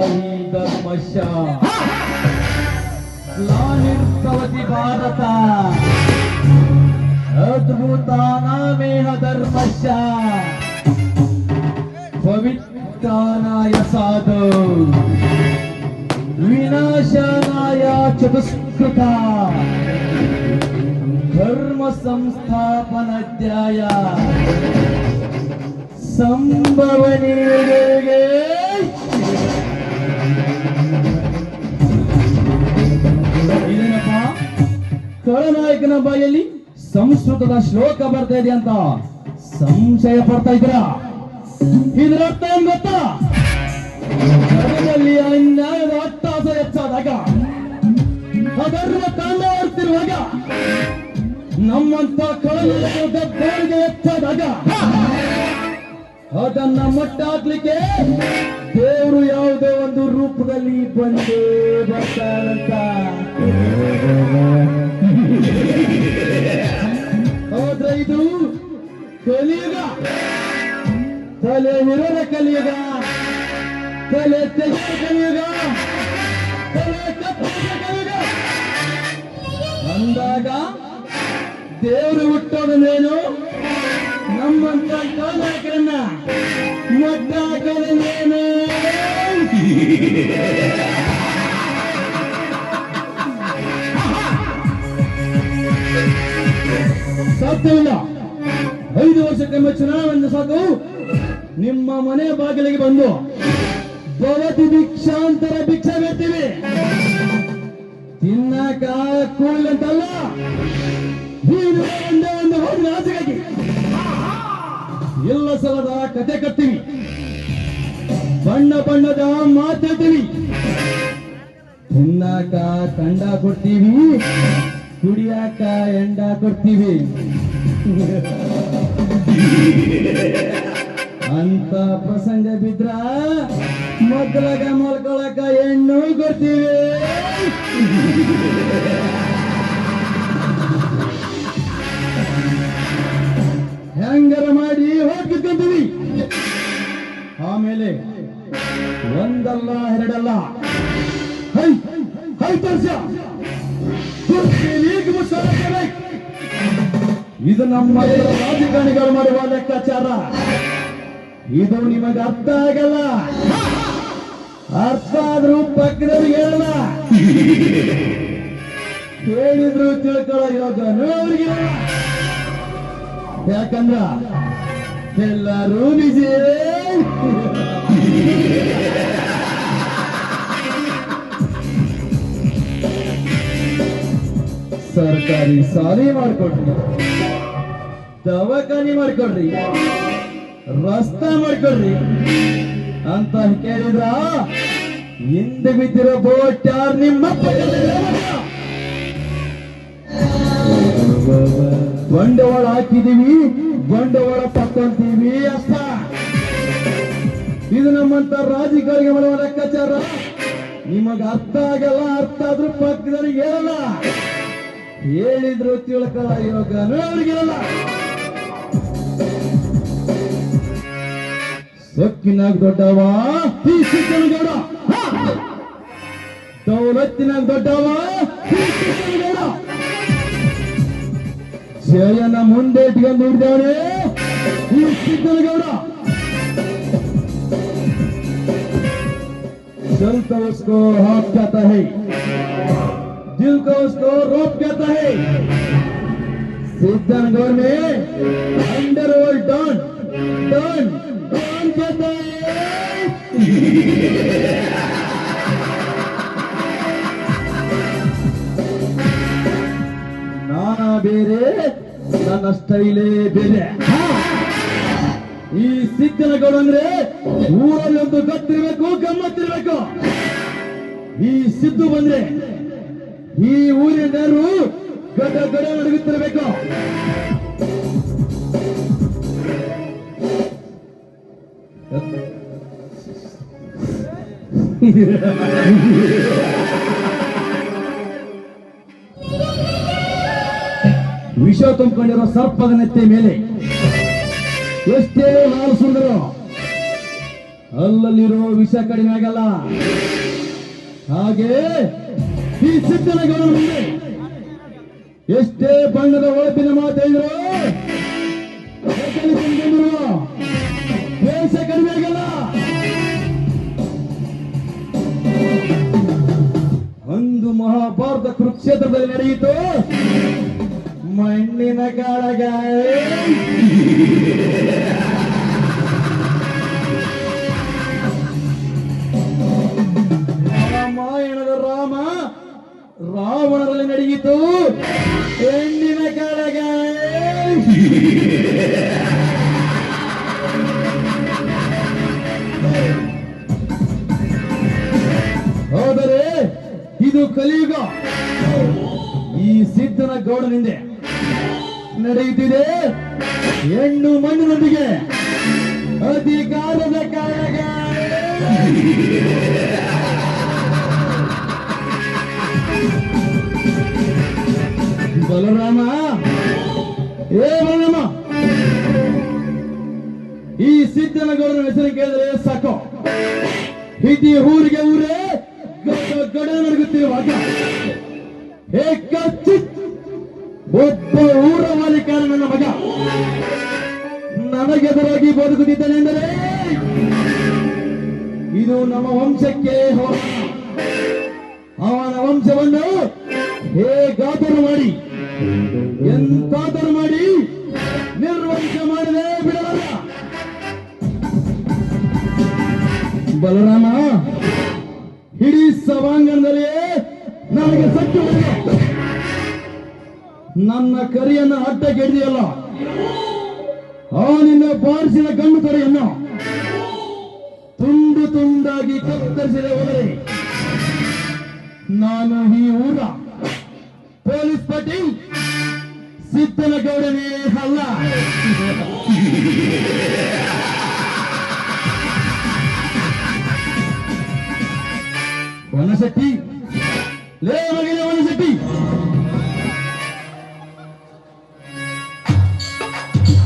ही धर्मस्य ग्लानिर्भवति भारत अद्भुतानामेह धर्मस्य पवित्राणाय साधु विनाशानाय चतुष्कृता धर्म संस्थापनाध्याय ಸಂಭವನೀಯರಿಗೆ ಇದೇನಪ್ಪ ಖಳನಾಯಕನ ಬಾಯಲ್ಲಿ ಸಂಸ್ಕೃತದ ಶ್ಲೋಕ ಬರ್ತಾ ಇದೆ ಅಂತ ಸಂಶಯ ಪಡ್ತಾ ಇದ್ದೀರಾ? ಇದರ ಅರ್ಥ ಏನ್ ಗೊತ್ತಾ? ಜಗದಲ್ಲಿ ಅನ್ಯಾಯದ ಅಟ್ಟಹಾಸ ಹೆಚ್ಚಾದಾಗ, ಅಧರ್ಮ ತಾಂಡವಾಡುತ್ತಿರುವಾಗ, ನಮ್ಮಂತ ಖಳನಾಯಕರ ಬೇಡಿಕೆ ಹೆಚ್ಚಾದಾಗ ಅದನ್ನ ಮಟ್ಟ ಹಾಕ್ಲಿಕ್ಕೆ ದೇವರು ಯಾವುದೋ ಒಂದು ರೂಪದಲ್ಲಿ ಬಂದೇ ಬರ್ತಾರಂತ. ಹೌದ್ರ ಇದು ಕಲಿಯುಗ, ತಲೆ ವಿರೋಧ ಕಲಿಯುಗ, ತಲೆ ತೆಗೆದ ಕಲಿಯುಗ, ತಲೆ ಕತ್ತರಿಸಿದ ಕಲಿಯುಗ ಅಂದಾಗ ದೇವರು ಹುಟ್ಟೋದನ್ನೇನು? ನಮ್ಮಂತ ಖಳನಾಯಕರನ್ನ ಮಟ್ಟ ಹಾಕೋದನ್ನೇನು? ಸಾಧ್ಯವಿಲ್ಲ. 5 ವರ್ಷಕ್ಕೊಮ್ಮೆ ಚುನಾವಣೆ ಸಾಕು ನಿಮ್ಮ ಮನೆ ಬಾಗಿಲಿಗೆ ಬಂದು ಭವತಿ ಭಿಕ್ಷಾಂತರ ಭಿಕ್ಷೆ ಬೇಡ್ತೀವಿ. ತಿನ್ನಕ ಕೂಡಲಂತಲ್ಲ, ಒಂದೇ ಒಂದು ಹೋಗಿ ಆಸೆಗಾಗಿ ಎಲ್ಲ ಸಲದ ಕತೆ ಕಟ್ತೀವಿ, ಬಣ್ಣ ಬಣ್ಣದ ಮಾತಾಡ್ತೀವಿ, ತಿನ್ನಾಕ ಕಂಡ ಕೊಡ್ತೀವಿ, ಕುಡಿಯಾಕ ಎಂಡ ಕೊಡ್ತೀವಿ. ಅಂತ ಪ್ರಸಂಗ ಬಿದ್ರ ಮಕ್ಕಳಗ ಮಲ್ಕೊಳಕ ಹೆಣ್ಣು ಕೊಡ್ತೀವಿ. ಹೆಂಗರ ಮಾಡಿ ಹೋಗ್ತಿರ್ತೀವಿ. ಆಮೇಲೆ ಒಂದಲ್ಲ ಎರಡಲ್ಲ 5 ವರ್ಷ ಇದು ನಮ್ಮ ರಾಜಕಾರಣಿಗಳು ಮಾಡುವ ಲೆಕ್ಕಾಚಾರ. ಇದು ನಿಮಗೆ ಅರ್ಥ ಆಗಲ್ಲ. ಅರ್ಥ ಆದ್ರೂ ಪಕ್ಕದವ್ರಿಗೆ ಹೇಳಲ್ಲ, ಹೇಳಿದ್ರು ತಿಳ್ಕೊಳ್ಳೋ ಯೋಗನೂ ಅವ್ರಿಗೆ. ಯಾಕಂದ್ರ ಎಲ್ಲರೂ ಬಿಜಿ. ಸರ್ಕಾರಿ ಸಾಲಿ ಮಾಡ್ಕೊಡ್ರಿ, ದವಾಖಾನಿ ಮಾಡ್ಕೊಡ್ರಿ, ರಸ್ತೆ ಮಾಡ್ಕೊಡ್ರಿ ಅಂತ ಕೇಳಿದ್ರ ಹಿಂದೆ ಬಿದ್ದಿರೋ ಬೋಟ್ ಯಾರು? ನಿಮ್ಮಪ್ಪ. ಬಂಡವಾಳ ಹಾಕಿದೀವಿ, ಬಂಡವಾಳ ತಕ್ಕೊಂತೀವಿ ಅಷ್ಟ. ಇದು ನಮ್ಮಂತ ರಾಜಕಾರಣಿಗೆ ಮಾಡುವ ಲೆಕ್ಕಾಚಾರ. ನಿಮಗ ಅರ್ಥ ಆಗಲ್ಲ, ಅರ್ಥ ಆದ್ರೂ ಪಕ್ಕದವ್ರಿಗೆ ಹೇಳಲ್ಲ, ಹೇಳಿದ್ರು ತಿಳ್ಕೊಳ್ಳೋ ಯೋಗನೂ ಅವ್ರಿಗಿರಲ್ಲ. ಸೊಕ್ಕಿನಾಗ ದೊಡ್ಡವ ಈ ಸಿದ್ದನಗೌಡ, ದೌಲತ್ತಿನಾಗ ದೊಡ್ಡವ ಈ ಸಿದ್ದನಗೌಡ, ಜಯನ ಮುಂದೆ ಇಟ್ಕೊಂಡು ಹಿಡಿದವನೇ ಈ ಸಿದ್ದನಗೌಡ. दिल को उसको हाथ कहता है, दिल को उसको रोप कहता है. सिद्धनगौर में अंडरवर्ल्ड डॉन डॉन डॉन कहता है. ನಾನಾ ಬೇರೆ, ನನ್ನ ಸ್ಟೈಲೇ ಬೇರೆ. ಈ ಸಿದ್ದನಗೌಡ ಅಂದ್ರೆ ಊರಲ್ಲಿ ಒಂದು ಗತ್ತಿರ್ಬೇಕು, ಗಮ್ಮತ್ತಿರ್ಬೇಕು. ಈ ಸಿದ್ದು ಬಂದ್ರೆ ಈ ಊರಿನರು ಗಡ ಗಡ ನಡುಗುತ್ತಿರ್ಬೇಕು. ವಿಷ ತುಂಬಿಕೊಂಡಿರೋ ಸರ್ಪದ ನೆತ್ತಿ ಮೇಲೆ ಎಷ್ಟೇ ಹಾಲು ಸುಂದರು ಅಲ್ಲಲ್ಲಿರೋ ವಿಷ ಕಡಿಮೆ ಆಗಲ್ಲ. ಹಾಗೆ ಈ ಸಿದ್ಧನ ಗೌಡ ಮುಂದೆ ಎಷ್ಟೇ ಬಣ್ಣದ ಒಳಪಿನ ಮಾತೇಳಿದ್ರು ವೇಷ ಕಡಿಮೆ ಆಗಲ್ಲ. ಒಂದು ಮಹಾಭಾರತ ಕುರುಕ್ಷೇತ್ರದಲ್ಲಿ ನಡೆಯಿತು ಮಣ್ಣಿನ ಕಾಳಗ. ರಾಮಾಯಣದ ರಾಮ ರಾವಣರಲ್ಲಿ ನಡೆಯಿತು ಹೆಣ್ಣಿನ ಕಾಳಗ. ಹೋದರೆ ಇದು ಕಲಿಯುಗ. ಈ ಸಿದ್ಧನ ಗೌಡನಿಂದೆ ನಡೆಯುತ್ತಿದೆ ಹೆಣ್ಣು ಮಣ್ಣಿನೊಂದಿಗೆ ಅಧಿಕಾರದ ಕಾಳಗ. ಬಲರಾಮ, ಏ ಬಲರಾಮ, ಈ ಸಿದ್ಧನ ಗೌಡನ ಹೆಸರು ಕೇಳಿದ್ರೆ ಸಾಕು ಇಡೀ ಊರಿಗೆ ಊರೇ ಗಡ ನಡುಗುತ್ತಿರುವಾಗ ಒಬ್ಬ ಊರ ಮಾಲೀಕರ ನನ್ನ ಮಗ ನನಗೆದುರಾಗಿ ಬದುಕುತ್ತಿದ್ದಾನೆ ಎಂದರೆ ಇದು ನಮ್ಮ ವಂಶಕ್ಕೆ ಅವನ ವಂಶವನ್ನು ಹೇಗಾದರೂ ಮಾಡಿ ಎಂತಾದರೂ ಮಾಡಿ ನಿರ್ವಂಶ ಮಾಡದೆ ಬಿಡಲ್ಲ. ಬಲರಾಮ, ಇಡೀ ಸಭಾಂಗಣದಲ್ಲಿ ನನಗೆ ಸತ್ತು ನನ್ನ ಕರಿಯನ್ನು ಅಡ್ಡಕ್ಕೆ ಹಿಡಿದಿಯಲ್ಲ, ಅವನಿಂದ ಬಾರಿಸಿದ ಗಂಡು ಕರೆಯನ್ನು ತುಂಡು ತುಂಡಾಗಿ ಕತ್ತರಿಸಿದೆ ಹೋದರೆ ನಾನು ಈ ಊರ ಪೊಲೀಸ್ ಪಾಟೀಲ್ ಸಿದ್ಧನ ಗೌಡನೇ ಅಲ್ಲ. ವನಶೆಟ್ಟಿ, ಲೇ ಮಗನೇ